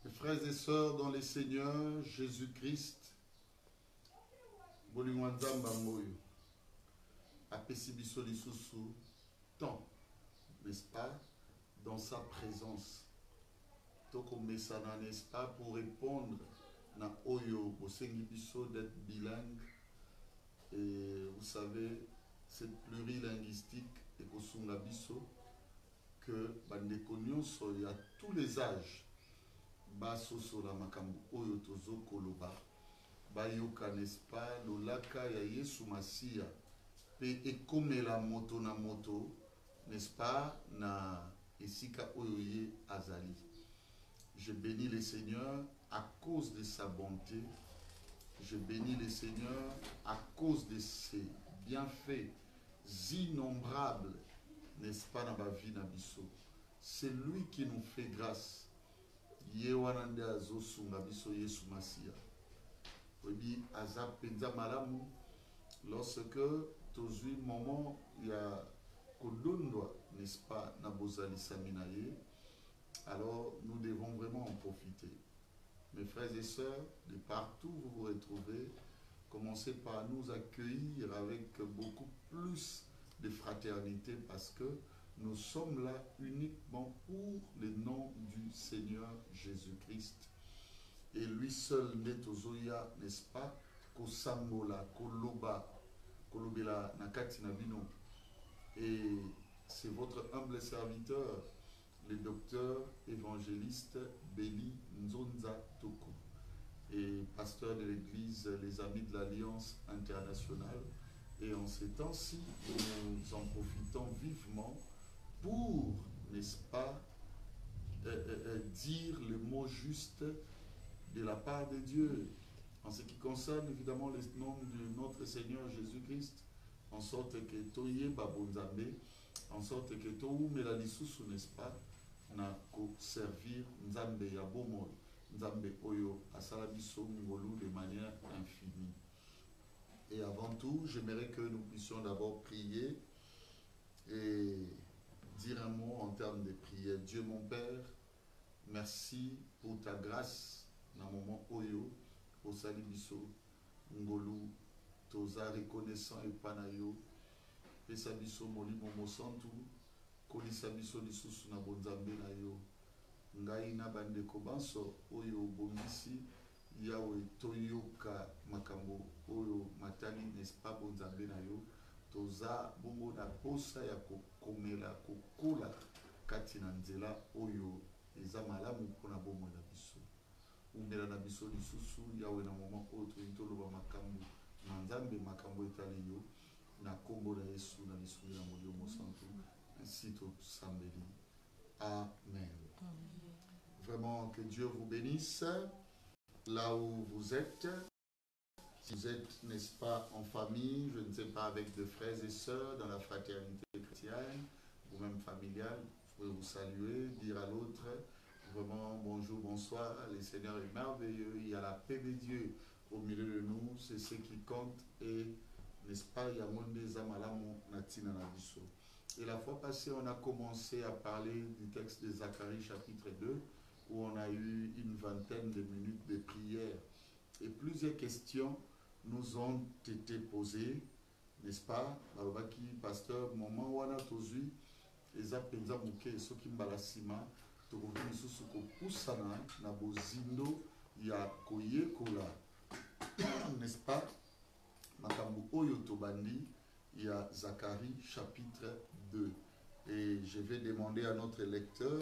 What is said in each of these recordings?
Mes frères et sœurs dans les Seigneurs, Jésus-Christ, Bolingwanzamba Moyo, Apesibiso Lisusu, tant, n'est-ce pas, dans sa présence. Toko Mesana, n'est-ce pas, pour répondre na Oyo, Bosengibiso d'être bilingue. Et vous savez, cette plurilinguistique et Kosunga Biso, que Bandeko Nyonso, il y a tous les âges. Basoso la makambu Oyo Tozo Koloba. Bayoka, n'est-ce pas, Lolaka ya Yesu Masia. Pe ekomela moto na moto, n'est-ce pas, na Esika Oyoye Azali. Je bénis le Seigneur à cause de sa bonté. Je bénis le Seigneur à cause de ses bienfaits innombrables, n'est-ce pas, dans ma vie, Nabiso. C'est lui qui nous fait grâce. Yewanande azosu Nabiso Yesu Masia. Oui, Azap Penza Malamu, lorsque tozui moment, il y a Kodondwa, n'est-ce pas, Nabozali Saminaye, alors nous devons vraiment en profiter. Mes frères et sœurs, de partout où vous vous retrouvez, commencez par nous accueillir avec beaucoup plus de fraternité parce que nous sommes là uniquement pour le nom du Seigneur Jésus-Christ. Et lui seul n'est ozoya, n'est-ce pas, Kosambola, Koloba, Kolobela, Nakati Nabino. Et c'est votre humble serviteur, le docteur évangéliste Béli Nzonza Toko, et pasteur de l'église Les Amis de l'Alliance Internationale. Et en ces temps-ci, nous en profitons vivement pour, n'est-ce pas, dire le mot juste de la part de Dieu, en ce qui concerne évidemment le nom de notre Seigneur Jésus-Christ, en sorte que Toye Babonzambe, en sorte que Tou Melalisusu, n'est-ce pas, na ko servir Nzambe ya Bomol, Nzambe Oyo Asalabiso Ngolu de manière infinie. Et avant tout, j'aimerais que nous puissions d'abord prier et dire un mot en termes de prière. Dieu mon Père, merci pour ta grâce dans le moment Oyo, Osalibiso Ngolu, Toza reconnaissant et Panayo, Pesabiso Moli Momo Santu, Kolisa biso lisusu na bonzambe na yo. Ngai na bandeko banso oyo bongisi yawe toyoka makambo oyo matali n'est-ce pas bonzambe na yo. Toza bongo na posa ya kokomela kokola kati na nzela oyo eza malamu mpona bomo na biso. Umela na biso lisusu yawe na moment oyo toyitoloba makambo na nzambe makambo etali yo na kombo na Yesu na lisungi na molio mosantu. Ainsi tout s'embellit. Amen. Vraiment que Dieu vous bénisse là où vous êtes. Si vous êtes, n'est-ce pas, en famille, je ne sais pas, avec des frères et sœurs dans la fraternité chrétienne, ou même familiale, vous pouvez vous saluer, dire à l'autre vraiment bonjour, bonsoir, le Seigneur est merveilleux, il y a la paix de Dieu au milieu de nous, c'est ce qui compte et, n'est-ce pas, il y a monde des amalamu natina na biso. Et la fois passée, on a commencé à parler du texte de Zacharie chapitre 2, où on a eu une vingtaine de minutes de prière. Et plusieurs questions nous ont été posées, n'est-ce pas? Balobaki, pasteur, moment où on a tozui, les apenza mouke, ceux qui mbalasima, tokoki misusu kopusana na bozindo ya koye kola, n'est-ce pas? Makambu oyo tobandi. Il y a Zacharie chapitre 2. Et je vais demander à notre lecteur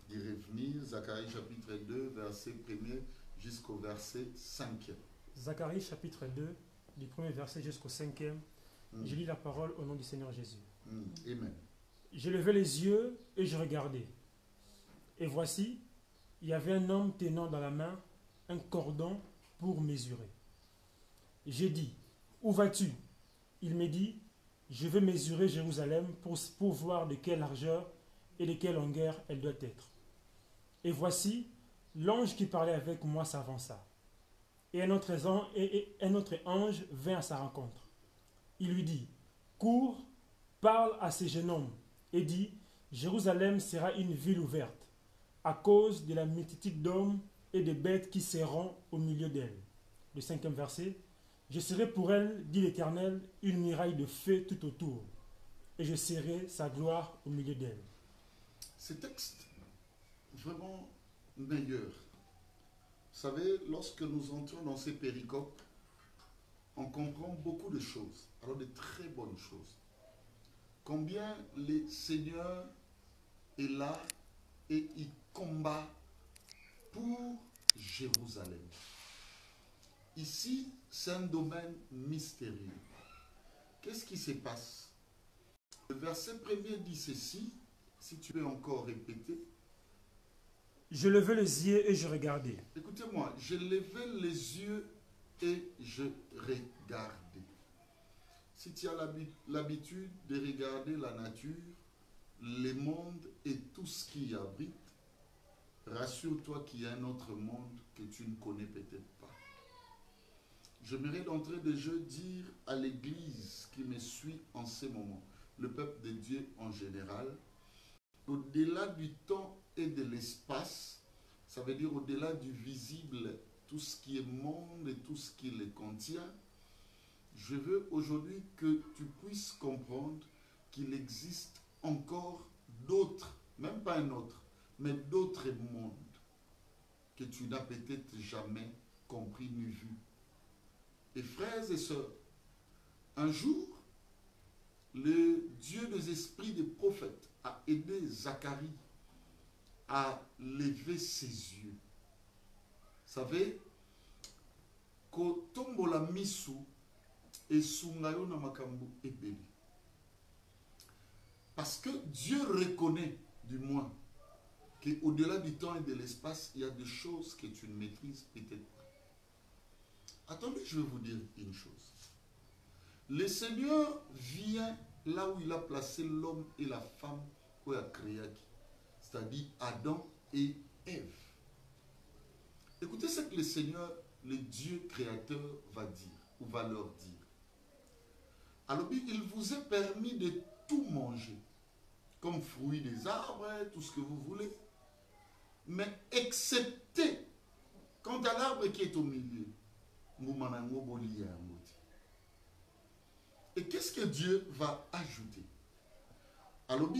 d'y revenir. Zacharie chapitre 2, verset 1er jusqu'au verset 5. Zacharie chapitre 2, du premier verset jusqu'au 5e. Je lis la parole au nom du Seigneur Jésus. Amen. J'ai levé les yeux et je regardais. Et voici, il y avait un homme tenant dans la main un cordon pour mesurer. J'ai dit, où vas-tu? Il me dit, je veux mesurer Jérusalem pour voir de quelle largeur et de quelle longueur elle doit être. Et voici, l'ange qui parlait avec moi s'avança. Et un autre ange vint à sa rencontre. Il lui dit, cours, parle à ces jeunes hommes et dit, Jérusalem sera une ville ouverte à cause de la multitude d'hommes et des bêtes qui serront au milieu d'elle. Le 5e verset. Je serai pour elle, dit l'Éternel, une muraille de feu tout autour, et je serai sa gloire au milieu d'elle. Ce texte, vraiment meilleur. Vous savez, lorsque nous entrons dans ces péricopes, on comprend beaucoup de choses, alors de très bonnes choses. Combien le Seigneur est là et il combat pour Jérusalem. Ici, c'est un domaine mystérieux. Qu'est-ce qui se passe? Le verset premier dit ceci, si tu peux encore répéter. Je levai les yeux et je regardai. Écoutez-moi, je levais les yeux et je regardais. Si tu as l'habitude de regarder la nature, les mondes et tout ce qui y abrite, rassure-toi qu'il y a un autre monde que tu ne connais peut-être pas. J'aimerais d'entrée de jeu dire à l'Église qui me suit en ce moment, le peuple de Dieu en général, au-delà du temps et de l'espace, ça veut dire au-delà du visible, tout ce qui est monde et tout ce qui le contient, je veux aujourd'hui que tu puisses comprendre qu'il existe encore d'autres, même pas un autre, mais d'autres mondes que tu n'as peut-être jamais compris ni vu. Et frères et sœurs, un jour, le Dieu des esprits des prophètes a aidé Zacharie à lever ses yeux. Vous savez, kotombola misu esungayo na makambo ebeli. Parce que Dieu reconnaît, du moins, qu'au-delà du temps et de l'espace, il y a des choses que tu ne maîtrises peut-être pas. Attendez, je vais vous dire une chose. Le Seigneur vient là où il a placé l'homme et la femme, où il a créé, c'est-à-dire Adam et Ève. Écoutez ce que le Seigneur, le Dieu créateur, va dire, ou va leur dire. Alors, il vous est permis de tout manger, comme fruits des arbres, tout ce que vous voulez, mais excepté, quant à l'arbre qui est au milieu, et qu'est-ce que Dieu va ajouter? Alors,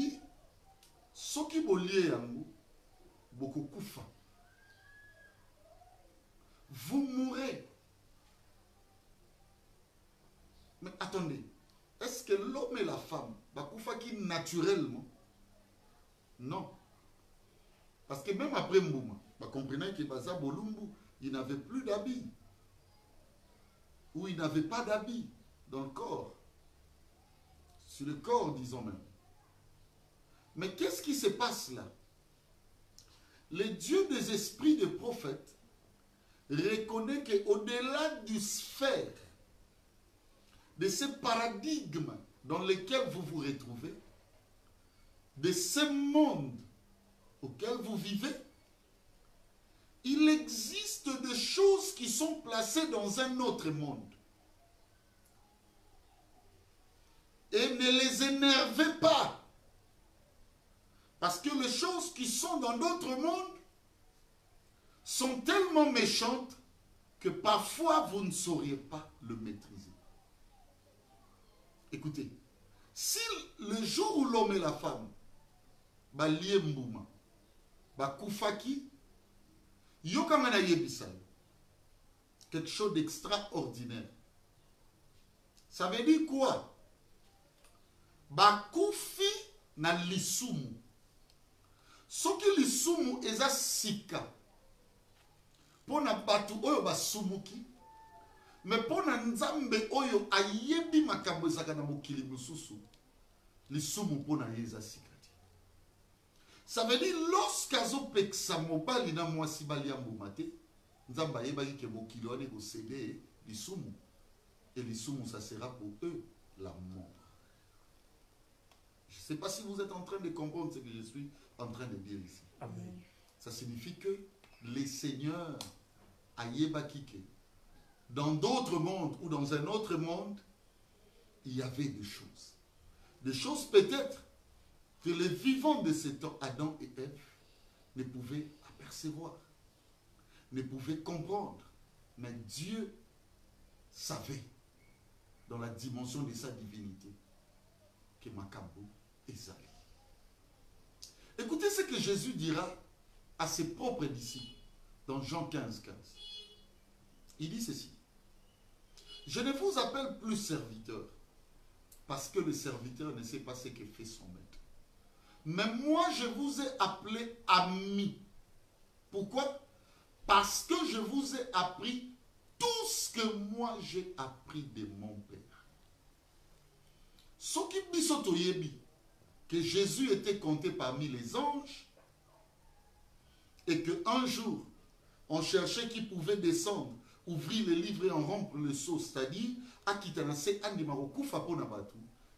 ce qui est beaucoup koufa. Vous mourrez. Mais attendez, est-ce que l'homme et la femme, bakoufa qui naturellement? Non. Parce que même après Mbouma, comprenez que Baza Bolumbu, il n'avait plus d'habits. Ou il n'avait pas d'habits dans le corps. Sur le corps, disons même. Mais qu'est-ce qui se passe là? Le Dieu des esprits des prophètes reconnaît qu'au-delà du sphère, de ce paradigme dans lequel vous vous retrouvez, de ce monde auquel vous vivez, il existe des choses qui sont placées dans un autre monde. Et ne les énervez pas. Parce que les choses qui sont dans d'autres mondes sont tellement méchantes que parfois vous ne sauriez pas le maîtriser. Écoutez, si le jour où l'homme et la femme, balie mbouma, bakoufaki, yokamana yebisal, quelque chose d'extraordinaire. Ça veut dire quoi? Bakoufi na lisumu. Soki lisumu eza sika. Pona batu oyo basumuki. Mais pona nzambe oyo ayebi makambo ezaka na mokili mususu. Lisumu pona eza sika. Ça veut dire lorsqu'azo peksa mobali na mwasi bali ya mbumate, nzamba ayebaki ke mokili wane ko céder lisumu. Et lisumu ça sera pour eux la mort. Je ne sais pas si vous êtes en train de comprendre ce que je suis en train de dire ici. Amen. Ça signifie que les seigneurs ayebakike, dans d'autres mondes ou dans un autre monde, il y avait des choses. Des choses peut-être que les vivants de ce temps, Adam et Ève, ne pouvaient apercevoir, ne pouvaient comprendre. Mais Dieu savait, dans la dimension de sa divinité, que Makambo est Zali. Écoutez ce que Jésus dira à ses propres disciples dans Jean 15, 15. Il dit ceci: je ne vous appelle plus serviteur, parce que le serviteur ne sait pas ce que fait son maître. Mais moi, je vous ai appelé ami. Pourquoi? Parce que je vous ai appris tout ce que moi j'ai appris de mon Père. Ce qui bisotoyebi, que Jésus était compté parmi les anges, et qu'un jour, on cherchait qui pouvait descendre, ouvrir le livre et en rompre le sceau, c'est-à-dire,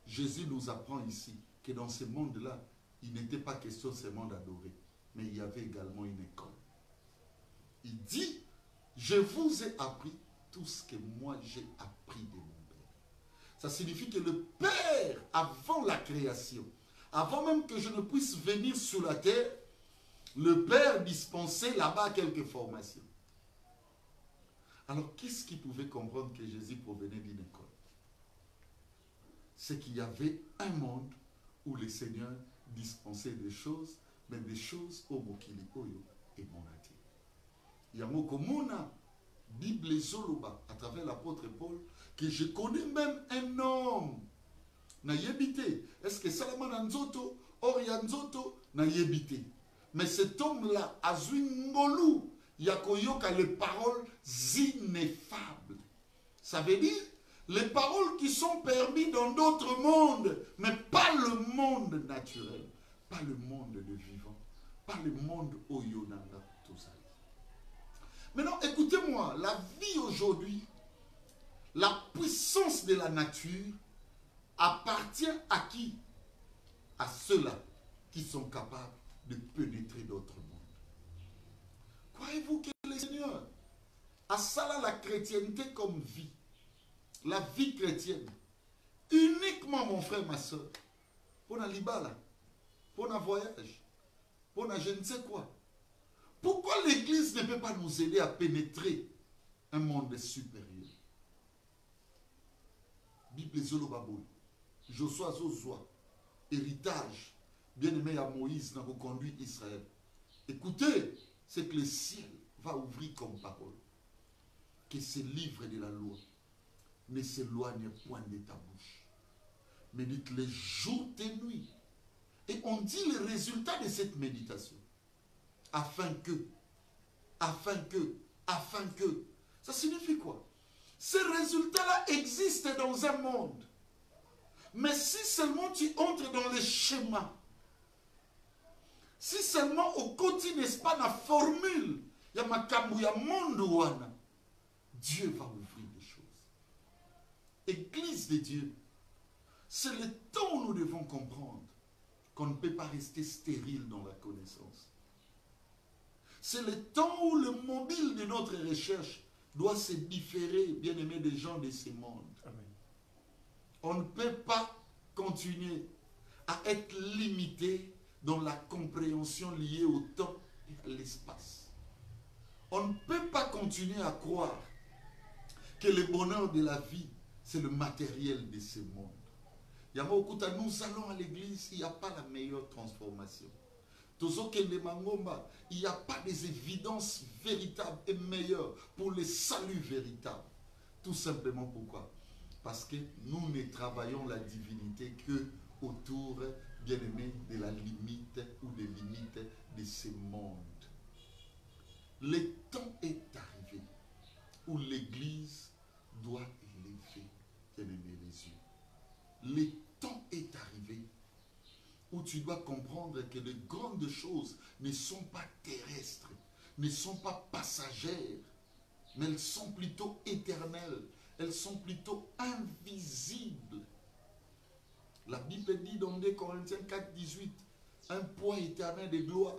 Jésus nous apprend ici que dans ce monde-là, il n'était pas question seulement d'adorer, mais il y avait également une école. Il dit, je vous ai appris tout ce que moi j'ai appris de mon Père. Ça signifie que le Père, avant la création, avant même que je ne puisse venir sur la terre, le Père dispensait là-bas quelques formations. Alors, qu'est-ce qui pouvait comprendre que Jésus provenait d'une école? C'est qu'il y avait un monde où le Seigneur dispensait des choses, mais des choses au Mokili Oyo et Monati. Yango Komona, Bible Zoloba, à travers l'apôtre Paul, que je connais même un homme. Na yebite. Est-ce que Salomon Nzoto, Orianzoto, na yebite. Mais cet homme-là, Azuingolu, Yakoyoka, les paroles ineffables. Ça veut dire les paroles qui sont permises dans d'autres mondes, mais pas le monde naturel, pas le monde de vivant, pas le monde Oyonanga, tout ça. Maintenant, écoutez-moi, la vie aujourd'hui, la puissance de la nature appartient à qui? À ceux-là qui sont capables de pénétrer d'autres mondes. Croyez-vous que le Seigneur a ça la chrétienté comme vie, la vie chrétienne, uniquement, mon frère, ma soeur, pour un libala, pour un voyage, pour un je ne sais quoi? Pourquoi l'Église ne peut pas nous aider à pénétrer un monde supérieur? Bible Zolobabou, Joshua Zozwa, héritage, bien-aimé à Moïse, n'a reconduit Israël. Écoutez ce que le ciel va ouvrir comme parole. Que ce livre de la loi ne s'éloigne point de ta bouche. Médite les jours et nuits. Et on dit le résultat de cette méditation. Afin que. Ça signifie quoi? Ces résultats-là existent dans un monde. Mais si seulement tu entres dans les schémas, si seulement au quotidien, n'est-ce pas, la formule, il y a ma kambu, il y a monde, Dieu va ouvrir des choses. Église de Dieu, c'est le temps où nous devons comprendre qu'on ne peut pas rester stérile dans la connaissance. C'est le temps où le mobile de notre recherche doit se différer, bien aimé, des gens de ce monde. Amen. On ne peut pas continuer à être limité dans la compréhension liée au temps et à l'espace. On ne peut pas continuer à croire que le bonheur de la vie, c'est le matériel de ce monde. Nous allons à l'église, il n'y a pas la meilleure transformation. Il n'y a pas des évidences véritables et meilleures pour le salut véritable. Tout simplement pourquoi? Parce que nous ne travaillons la divinité que autour, bien aimé, de la limite ou des limites de ce monde. Le temps est arrivé où l'Église doit élever, bien aimé, les yeux. Le temps est arrivé où tu dois comprendre que les grandes choses ne sont pas terrestres, ne sont pas passagères, mais elles sont plutôt éternelles, elles sont plutôt invisibles. La Bible dit dans 2 Corinthiens 4, 18, un poids éternel de gloire,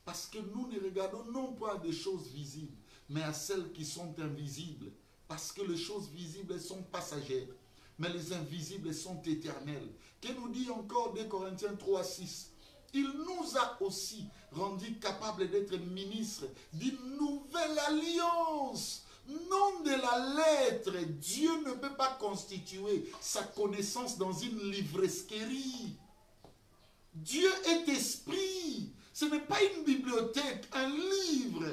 parce que nous ne regardons non pas à des choses visibles, mais à celles qui sont invisibles, parce que les choses visibles sont passagères, mais les invisibles sont éternels. Que nous dit encore 2 Corinthiens 3, 6? Il nous a aussi rendus capables d'être ministres d'une nouvelle l'alliance, non de la lettre. Dieu ne peut pas constituer sa connaissance dans une livresquerie. Dieu est esprit. Ce n'est pas une bibliothèque, un livre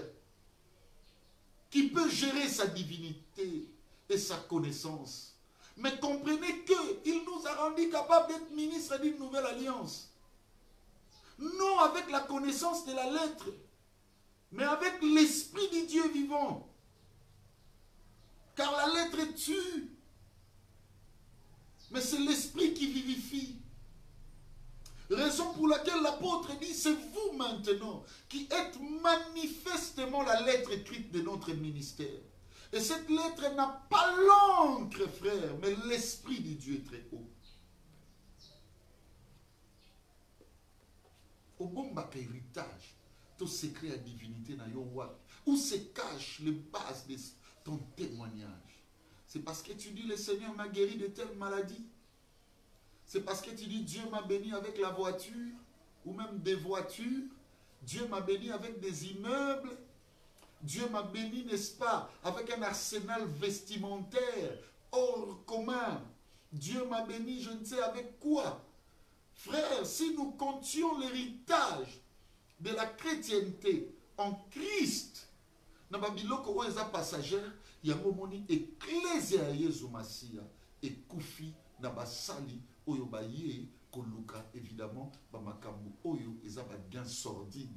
qui peut gérer sa divinité et sa connaissance. Mais comprenez qu'il nous a rendu capables d'être ministres d'une nouvelle alliance. Non avec la connaissance de la lettre, mais avec l'esprit du Dieu vivant. Car la lettre tue, mais c'est l'esprit qui vivifie. Raison pour laquelle l'apôtre dit, c'est vous maintenant qui êtes manifestement la lettre écrite de notre ministère. Et cette lettre n'a pas l'encre, frère, mais l'esprit du Dieu est très haut. Au bon bac héritage, tout secret à divinité na yo wak. Où se cache les bases de ton témoignage? C'est parce que tu dis, le Seigneur m'a guéri de telle maladie. C'est parce que tu dis, Dieu m'a béni avec la voiture, ou même des voitures. Dieu m'a béni avec des immeubles. Dieu m'a béni, n'est-ce pas, avec un arsenal vestimentaire hors commun. Dieu m'a béni, je ne sais avec quoi. Frère, si nous comptions l'héritage de la chrétienté en Christ, na babiloko oyo eza passagère, yango moni ecclésia ya Yesu Masia ekufi na basali oyo baye koluka évidemment ba makambo oyo eza ba gain sordide.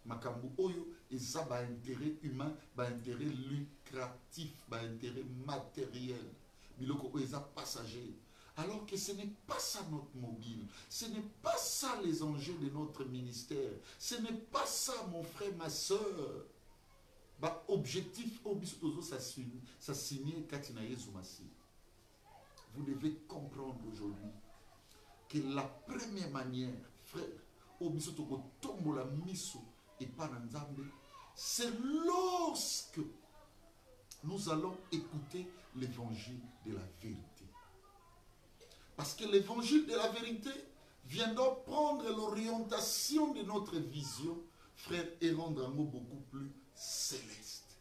Makambo oyo eza ba intérêt humain, ba intérêt lucratif, ba intérêt matériel. Biloko oyo eza passager. Alors que ce n'est pas ça notre mobile. Ce n'est pas ça les enjeux de notre ministère. Ce n'est pas ça, mon frère, ma soeur. Bah, objectif, ça signé Katina Yesu Massi. Vous devez comprendre aujourd'hui que la première manière, frère, c'est lorsque nous allons écouter l'évangile de la vérité. Parce que l'évangile de la vérité viendra prendre l'orientation de notre vision, frère, et rendre un mot beaucoup plus céleste.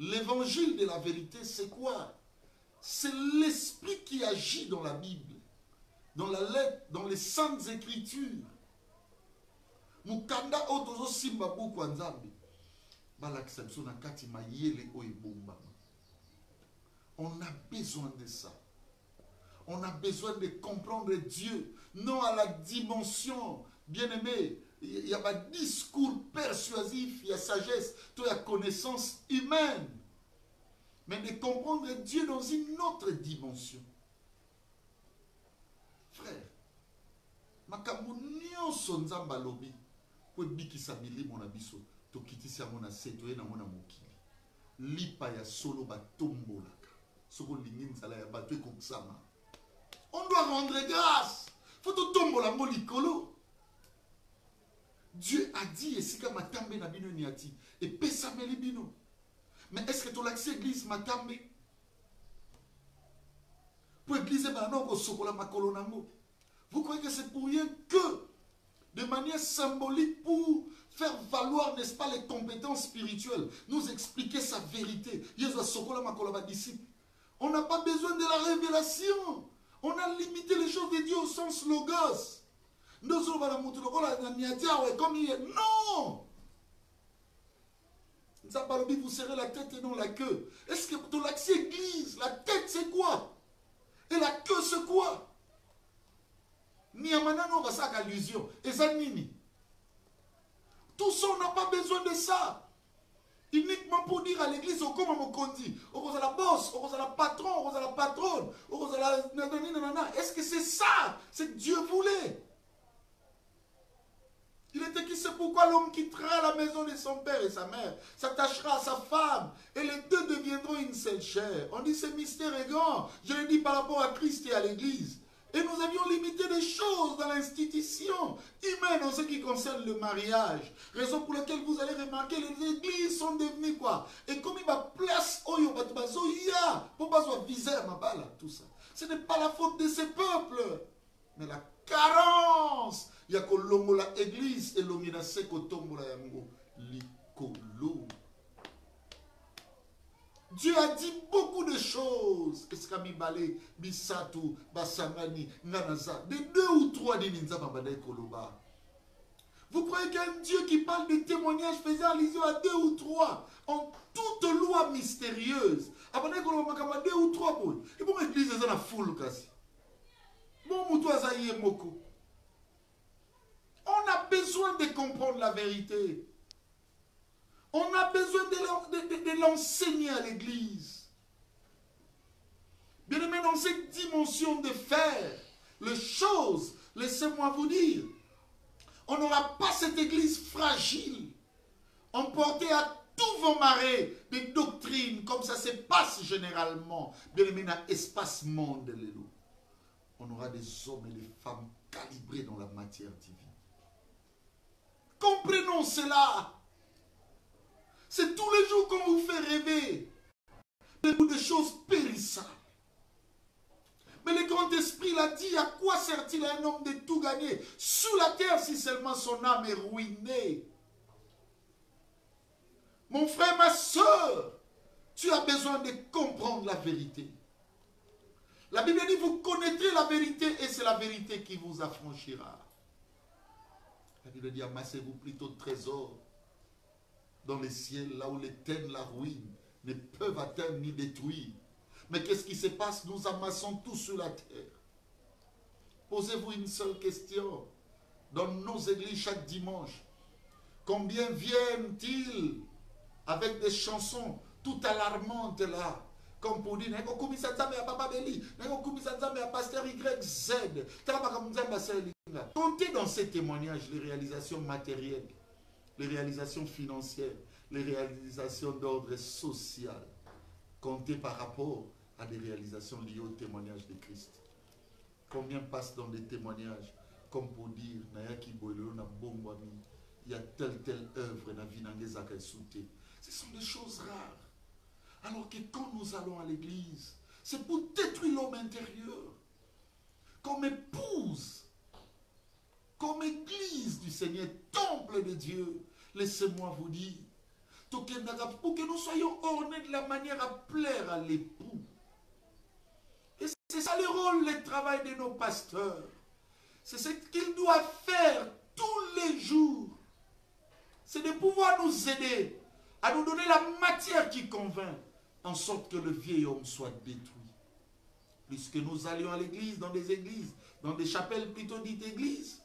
L'évangile de la vérité, c'est quoi? C'est l'esprit qui agit dans la Bible, dans la lettre, dans les saintes écritures. Mukanda otozo simba buku nzambe. Balakisa biso na kati mayele oyo bomba. On a besoin de ça. On a besoin de comprendre Dieu, non à la dimension, bien-aimé, il y a un discours persuasif, il y a sagesse, il y a connaissance humaine, mais de comprendre Dieu dans une autre dimension. Frère, makambo nyonso nzamba lobi, po bikisa milimo na biso, to kitisa mona seto na mona mokili. Lipa ya solo batombolaka. Soko lingin sala ya bato ekokisama. On doit rendre grâce. Faut tout tomber la molikolo. Dieu a dit, et si comme matambe na bino niati, et pesame li bino. Mais est-ce que tu l'accès église matambe? Pour église maintenant ko sokola makolo nango. Vous croyez que c'est pour rien que, de manière symbolique, pour faire valoir, n'est-ce pas, les compétences spirituelles, nous expliquer sa vérité. Yesu sokola makolo ba disciple. On n'a pas besoin de la révélation. On a limité les choses de Dieu au sens logos. Non! Vous serrez la tête et non la queue. Est-ce que pour l'accès église, la tête c'est quoi? Et la queue c'est quoi? Niamana non va ça allusion. Et ça nini? Tout ça on n'a pas besoin de ça. Uniquement pour dire à l'église, au comment on conduit, au la boss, au la patron, au la patronne, au la nanana. Est-ce que c'est ça? C'est que Dieu voulait. Il était qui c'est pourquoi l'homme quittera la maison de son père et sa mère, s'attachera à sa femme, et les deux deviendront une seule chair. On dit ce mystère est grand. Je le dis par rapport à Christ et à l'église. Et nous avions limité des choses dans l'institution humaine en ce qui concerne le mariage. Raison pour laquelle vous allez remarquer les églises sont devenues quoi? Et comme il va place oyo batubazoya pour pas soit viseur mabala tout ça. Ce n'est pas la faute de ces peuples, mais la carence. Il y a que l'ongola église et l'ongina seko tombola yango liko. Dieu a dit beaucoup de choses. Qu'est-ce qu'a mis balé, bisatu, basangani, nganaza. De 2 ou 3 dininza babade koloba. Vous croyez qu'un Dieu qui parle de témoignages faisant allusion à 2 ou 3 en toute loi mystérieuse. Abade koloba makama 2 ou 3 boy. Et bon église ça la foule kasi. Bon moutou azaïe moko. On a besoin de comprendre la vérité. On a besoin de l'enseigner à l'église. Bien aimé, dans cette dimension de faire les choses, laissez-moi vous dire, on n'aura pas cette église fragile, emportée à tous vos marées de doctrines, comme ça se passe généralement. Bien aimé, dans l'espace monde, on aura des hommes et des femmes calibrés dans la matière divine. Comprenons cela. C'est tous les jours qu'on vous fait rêver de choses périssables. Mais le grand esprit l'a dit, à quoi sert-il à un homme de tout gagner sur la terre si seulement son âme est ruinée? Mon frère, ma soeur, tu as besoin de comprendre la vérité. La Bible dit, vous connaîtrez la vérité et c'est la vérité qui vous affranchira. La Bible dit, amassez-vous plutôt de trésors dans les ciels, là où les ténèbres, la ruine, ne peuvent atteindre ni détruire. Mais qu'est-ce qui se passe? Nous amassons tout sur la terre. Posez-vous une seule question. Dans nos églises chaque dimanche, combien viennent-ils avec des chansons tout alarmantes là? Comme pour dire, pasteur YZ. Comptez dans ces témoignages les réalisations matérielles, les réalisations financières, les réalisations d'ordre social. Comptez par rapport à des réalisations liées au témoignage de Christ. Combien passent dans des témoignages comme pour dire, il y a telle œuvre dans la vie. Ce sont des choses rares. Alors que quand nous allons à l'église, c'est pour détruire l'homme intérieur. Comme épouse, comme église du Seigneur, temple de Dieu, laissez-moi vous dire, pour que nous soyons ornés de la manière à plaire à l'époux. Et c'est ça le rôle, le travail de nos pasteurs. C'est ce qu'ils doivent faire tous les jours. C'est de pouvoir nous aider à nous donner la matière qui convainc, en sorte que le vieil homme soit détruit. Puisque nous allions à l'église, dans des chapelles plutôt dites églises.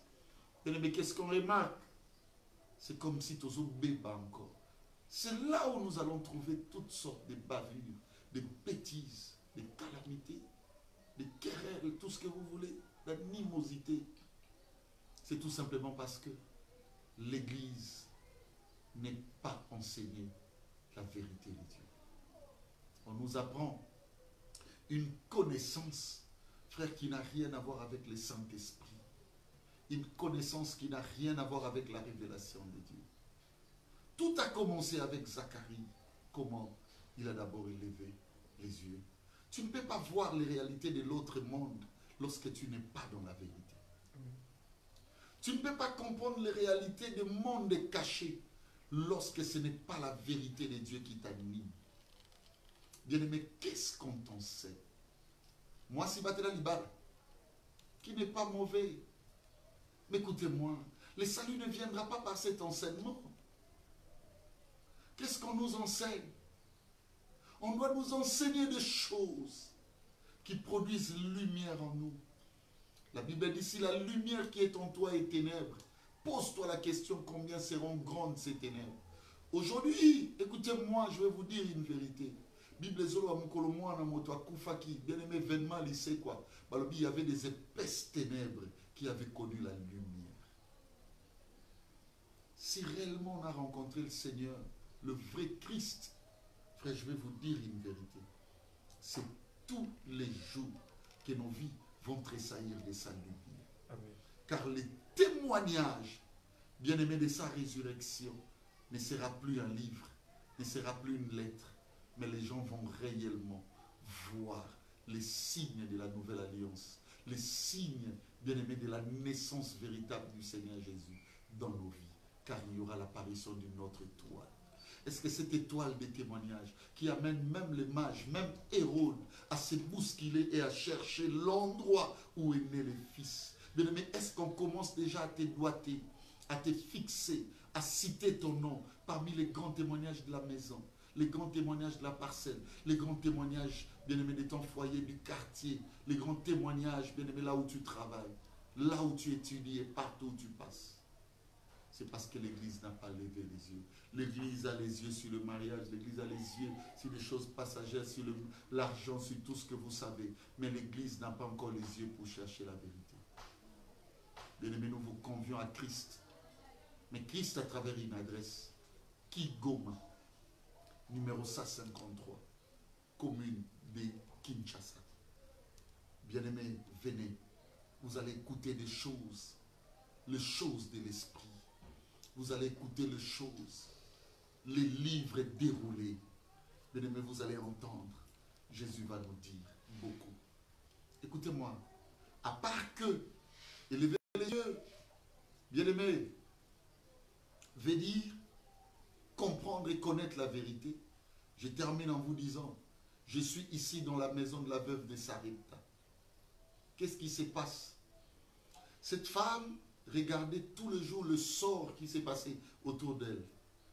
Mais qu'est-ce qu'on remarque? C'est comme si tous bébés encore. C'est là où nous allons trouver toutes sortes de bavures, de bêtises, de calamités, de querelles, tout ce que vous voulez, d'animosité. C'est tout simplement parce que l'église n'est pas enseignée la vérité de Dieu. On nous apprend une connaissance, frère, qui n'a rien à voir avec le Saint-Esprit. Une connaissance qui n'a rien à voir avec la révélation de Dieu. Tout a commencé avec Zacharie. Comment il a d'abord élevé les yeux. Tu ne peux pas voir les réalités de l'autre monde lorsque tu n'es pas dans la vérité. Tu ne peux pas comprendre les réalités du monde caché lorsque ce n'est pas la vérité de Dieu qui t'anime. Bien-aimé, qu'est-ce qu'on t'enseigne? Moi, si Batela Libar, qui n'est pas mauvais, mais écoutez-moi, le salut ne viendra pas par cet enseignement. Qu'est-ce qu'on nous enseigne? On doit nous enseigner des choses qui produisent lumière en nous. La Bible dit, si la lumière qui est en toi est ténèbres, pose-toi la question, combien seront grandes ces ténèbres? Aujourd'hui, écoutez-moi, je vais vous dire une vérité. Bible zolo amukolo mwana moto akufaki, bien aimé événement lycée quoi. Il y avait des épaisses ténèbres qui avaient connu la lumière. Si réellement on a rencontré le Seigneur, le vrai Christ, frère, je vais vous dire une vérité. C'est tous les jours que nos vies vont tressaillir de sa lumière. Amen. Car les témoignages, bien aimés, de sa résurrection ne sera plus un livre, ne sera plus une lettre, mais les gens vont réellement voir les signes de la nouvelle alliance, les signes, bien aimés, de la naissance véritable du Seigneur Jésus dans nos vies, car il y aura l'apparition d'une autre étoile. Est-ce que cette étoile des témoignages qui amène même les mages, même Hérode, à se bousculer et à chercher l'endroit où est né le Fils? Bien-aimé, est-ce qu'on commence déjà à te doiter, à te fixer, à citer ton nom parmi les grands témoignages de la maison, les grands témoignages de la parcelle, les grands témoignages, bien-aimé, de ton foyer, du quartier, les grands témoignages, bien-aimé, là où tu travailles, là où tu étudies et partout où tu passes? C'est parce que l'Église n'a pas levé les yeux. L'Église a les yeux sur le mariage, l'Église a les yeux sur les choses passagères, sur l'argent, sur tout ce que vous savez. Mais l'Église n'a pas encore les yeux pour chercher la vérité. Bien-aimés, nous vous convions à Christ. Mais Christ à travers une adresse. Kigoma, numéro 153, commune de Kinshasa. Bien-aimés, venez. Vous allez écouter des choses, les choses de l'esprit. Vous allez écouter les choses, les livres déroulés. Bien-aimés, vous allez entendre. Jésus va nous dire beaucoup. Écoutez-moi, à part que élever les yeux, bien-aimés, veut dire comprendre et connaître la vérité. Je termine en vous disant, je suis ici dans la maison de la veuve de Sarepta. Qu'est-ce qui se passe? Cette femme regardait tous les jours le sort qui s'est passé autour d'elle.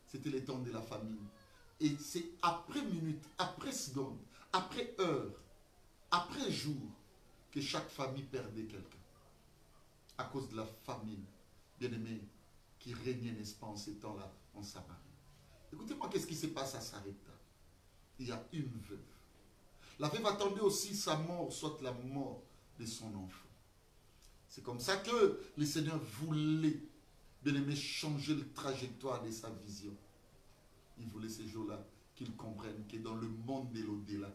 C'était les temps de la famine. Et c'est après minute, après seconde, après heure, après jour, que chaque famille perdait quelqu'un. À cause de la famine, bien-aimé, qui régnait, n'est-ce pas, en ces temps-là, en Samarie. Écoutez-moi, qu'est-ce qui se passe à Sarepta? Il y a une veuve. La veuve attendait aussi sa mort, soit la mort de son enfant. C'est comme ça que le Seigneur voulait, bien-aimé, changer la trajectoire de sa vision. Il voulait ces jours-là qu'ils comprennent que dans le monde de l'au-delà,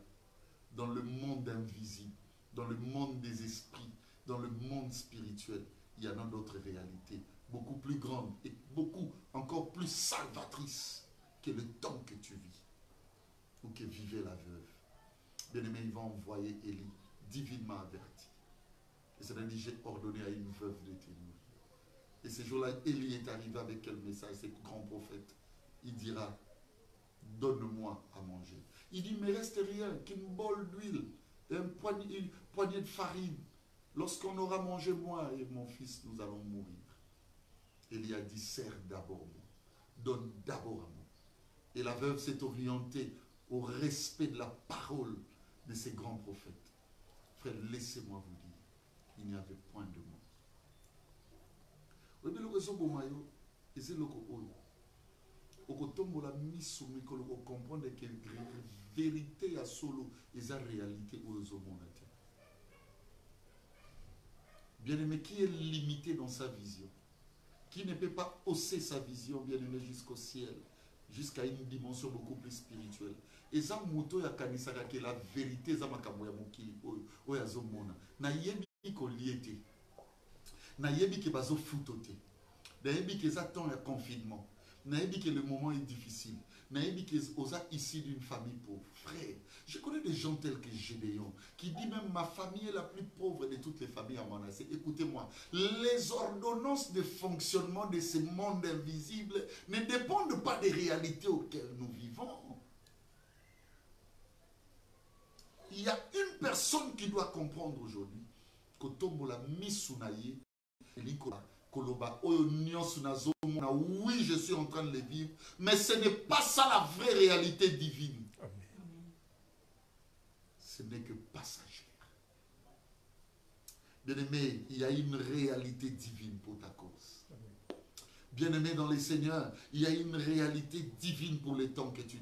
dans le monde invisible, dans le monde des esprits, dans le monde spirituel, il y en a d'autres réalités, beaucoup plus grandes et beaucoup encore plus salvatrices que le temps que tu vis ou que vivait la veuve. Bien-aimé, il va envoyer Élie, divinement averti. Et c'est dit, j'ai ordonné à une veuve de te nourrir. Et ce jour-là, Élie est arrivé avec quel message? C'est le grand prophète. Il dira, donne-moi à manger. Il dit, mais reste rien qu'une bol d'huile, une poignée de farine. Lorsqu'on aura mangé, moi et mon fils, nous allons mourir. Élie a dit, sers d'abord moi. Donne d'abord à moi. Et la veuve s'est orientée au respect de la parole de ces grands prophètes. Frère, laissez-moi vous dire, il n'y avait point de mort. Vous voyez, ce maillot, et c'est le coup. Okotombola misumi que l'on comprend que vérité à solo et la réalité aux hommes. Bien-aimé, qui est limité dans sa vision, qui ne peut pas hausser sa vision, bien-aimé, jusqu'au ciel, jusqu'à une dimension beaucoup plus spirituelle. Et ça, moto ya kanisaka que la vérité, ça makambo ya mokili oya zomona. Na yebi ko liete. Na yebi ke bazo futote. Na yebi ke za temps ya confinement. Na yebi que le moment est difficile. Na yebi que osa ici d'une famille pauvre. Frère, je connais des gens tels que Gédéon, qui dit même ma famille est la plus pauvre de toutes les familles à Manassé. Écoutez-moi, les ordonnances de fonctionnement de ce monde invisible ne dépendent pas des réalités auxquelles nous vivons. Il y a une personne qui doit comprendre aujourd'hui que Tombola Misunaye, oui, je suis en train de le vivre, mais ce n'est pas ça la vraie réalité divine. Ce n'est que passager. Bien-aimé, il y a une réalité divine pour ta cause. Bien-aimé dans les Seigneurs, il y a une réalité divine pour les temps que tu